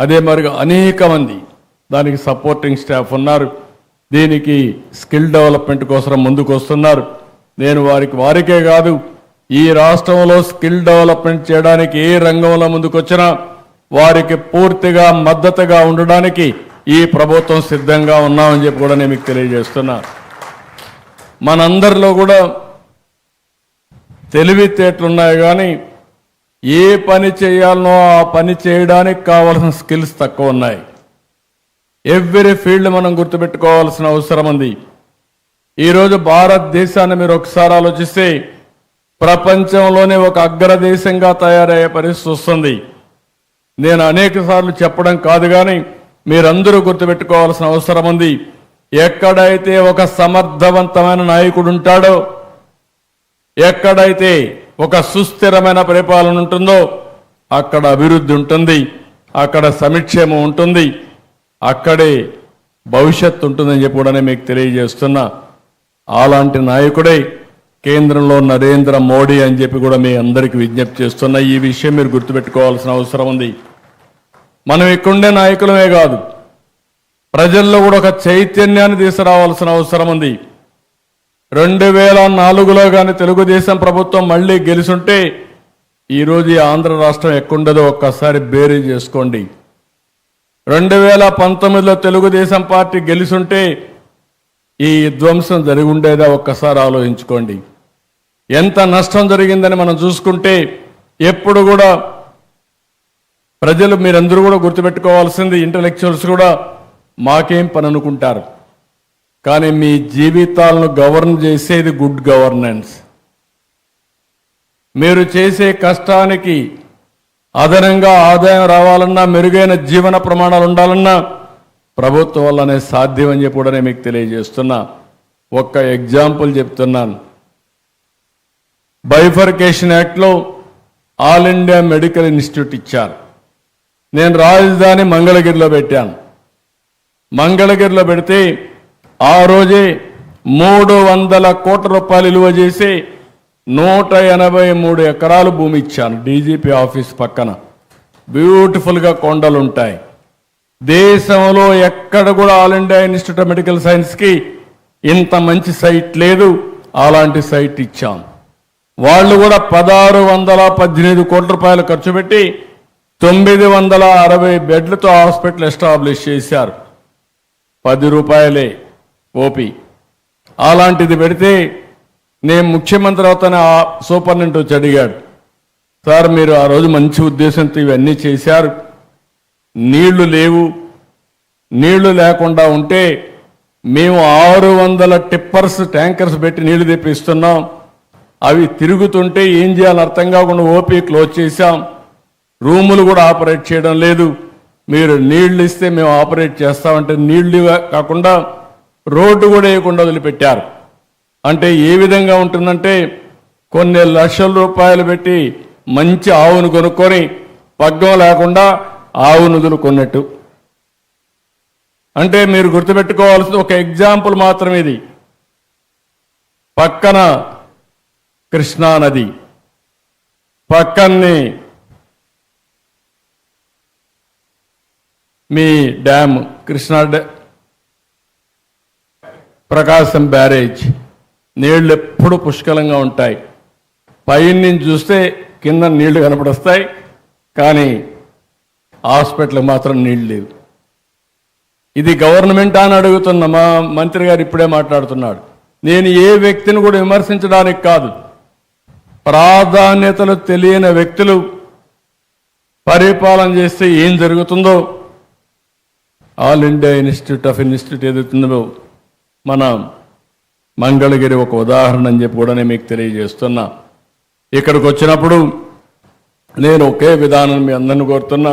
అదే మరిగా అనేక మంది దానికి సపోర్టింగ్ స్టాఫ్ ఉన్నారు. దీనికి స్కిల్ డెవలప్మెంట్ కోసం ముందుకు వస్తున్నారు. నేను వారికే కాదు, ఈ రాష్ట్రంలో స్కిల్ డెవలప్మెంట్ చేయడానికి ఏ రంగంలో ముందుకొచ్చినా వారికి పూర్తిగా మద్దతుగా ఉండడానికి ఈ ప్రభుత్వం సిద్ధంగా ఉన్నామని చెప్పి కూడా నేను మీకు తెలియజేస్తున్నా. మనందరిలో కూడా తెలివితేటలున్నాయి, కానీ ఏ పని చేయాలనో ఆ పని చేయడానికి కావాల్సిన స్కిల్స్ తక్కువ ఉన్నాయి. ఎవ్రీ ఫీల్డ్ మనం గుర్తుపెట్టుకోవాల్సిన అవసరం ఉంది. ఈరోజు భారతదేశాన్ని మీరు ఒకసారి ఆలోచిస్తే ప్రపంచంలోనే ఒక అగ్రదేశంగా తయారయ్యే పరిస్థితి వస్తుంది. నేను అనేక సార్లు చెప్పడం కాదు, కానీ మీరందరూ గుర్తుపెట్టుకోవాల్సిన అవసరం ఉంది. ఎక్కడైతే ఒక సమర్థవంతమైన నాయకుడు ఉంటాడో, ఎక్కడైతే ఒక సుస్థిరమైన పరిపాలన ఉంటుందో అక్కడ అభివృద్ధి ఉంటుంది, అక్కడ సమిక్షేమం ఉంటుంది, అక్కడే భవిష్యత్తు ఉంటుందని చెప్పి కూడా మీకు తెలియజేస్తున్నా. అలాంటి నాయకుడే కేంద్రంలో నరేంద్ర మోడీ అని చెప్పి కూడా మీ అందరికీ విజ్ఞప్తి చేస్తున్నా. ఈ విషయం మీరు గుర్తుపెట్టుకోవాల్సిన అవసరం ఉంది. మనం ఇక్కడుండే నాయకులమే కాదు, ప్రజల్లో కూడా ఒక చైతన్యాన్ని తీసుకురావాల్సిన అవసరం ఉంది. 2004లో కానీ తెలుగుదేశం ప్రభుత్వం మళ్ళీ గెలుచుంటే ఈరోజు ఈ ఆంధ్ర రాష్ట్రం ఎక్కడుండదో ఒక్కసారి బేరీ చేసుకోండి. 2019లో తెలుగుదేశం పార్టీ గెలుచుంటే ఈ ధ్వంసం జరిగి ఉండేదా ఒక్కసారి ఆలోచించుకోండి. ఎంత నష్టం జరిగిందని మనం చూసుకుంటే ఎప్పుడు కూడా ప్రజలు, మీరందరూ కూడా గుర్తుపెట్టుకోవాల్సింది, ఇంటలెక్చువల్స్ కూడా మాకేం పని అనుకుంటారు, కానీ మీ జీవితాలను గవర్న్ చేసేది గుడ్ గవర్నెన్స్. మీరు చేసే కష్టానికి అదనంగా ఆదాయం రావాలన్నా, మెరుగైన జీవన ప్రమాణాలు ఉండాలన్నా ప్రభుత్వం వల్లనే సాధ్యం అని చెప్పి కూడా నేను మీకు తెలియజేస్తున్నా. ఒక్క ఎగ్జాంపుల్ చెప్తున్నాను. బైఫర్కేషన్ యాక్ట్లో ఆల్ ఇండియా మెడికల్ ఇన్స్టిట్యూట్ ఇచ్చారు. నేను రాజధాని మంగళగిరిలో పెట్టాను. మంగళగిరిలో పెడితే ఆ రోజే 300 కోట్ల రూపాయలు విలువ చేసి 183 ఎకరాలు భూమి ఇచ్చాను. డీజీపీ ఆఫీస్ పక్కన బ్యూటిఫుల్గా కొండలు ఉంటాయి. దేశంలో ఎక్కడ కూడా all India institute of medical సైన్స్కి ఇంత మంచి సైట్ లేదు. అలాంటి సైట్ ఇచ్చాం. వాళ్ళు కూడా 1618 కోట్ల రూపాయలు ఖర్చు పెట్టి 960 బెడ్లతో హాస్పిటల్ ఎస్టాబ్లిష్ చేశారు. 10 రూపాయలే ఓపీ. అలాంటిది పెడితే నేను ముఖ్యమంత్రి అవుతానే సూపరింటెండెంట్ వచ్చి అడిగాడు, సార్ మీరు ఆ రోజు మంచి ఉద్దేశంతో ఇవన్నీ చేశారు, నీళ్లు లేవు, నీళ్లు లేకుండా ఉంటే మేము 600 టిప్పర్స్ ట్యాంకర్స్ పెట్టి నీళ్లు తెప్పిస్తున్నాం, అవి తిరుగుతుంటే ఏం చేయాలని అర్థం కాకుండా ఓపీ క్లోజ్ చేశాం, రూములు కూడా ఆపరేట్ చేయడం లేదు, మీరు నీళ్లు ఇస్తే మేము ఆపరేట్ చేస్తామంటే నీళ్లు కాకుండా రోడ్డు కూడా వేయకుండా వదిలిపెట్టారు. అంటే ఏ విధంగా ఉంటుందంటే కొన్ని లక్షల రూపాయలు పెట్టి మంచి ఆవును కొనుక్కొని పగ్గం లేకుండా ఆవును వదులుకున్నట్టు. అంటే మీరు గుర్తుపెట్టుకోవాల్సిన ఒక ఎగ్జాంపుల్ మాత్రం ఇది. పక్కన కృష్ణా నది, పక్కనే మీ డ్యామ్, కృష్ణా ప్రకాశం బ్యారేజ్, నీళ్లు ఎప్పుడు పుష్కలంగా ఉంటాయి. పైనుంచి చూస్తే కింద నీళ్లు కనపడొస్తాయి, కానీ హాస్పిటల్ మాత్రం నీళ్లు లేవు. ఇది గవర్నమెంట్ అని అడుగుతున్న మా మంత్రి గారు ఇప్పుడే మాట్లాడుతున్నాడు. నేను ఏ వ్యక్తిని కూడా విమర్శించడానికి కాదు, ప్రాధాన్యతలు తెలియని వ్యక్తులు పరిపాలన చేస్తే ఏం జరుగుతుందో ఆల్ ఇండియా ఇన్స్టిట్యూట్ ఏదైతుందో మన మంగళగిరి ఒక ఉదాహరణ అని చెప్పి కూడా నేను మీకు తెలియజేస్తున్నా. ఇక్కడికి వచ్చినప్పుడు నేను ఒకే విధానం మీ అందరిని కోరుతున్నా.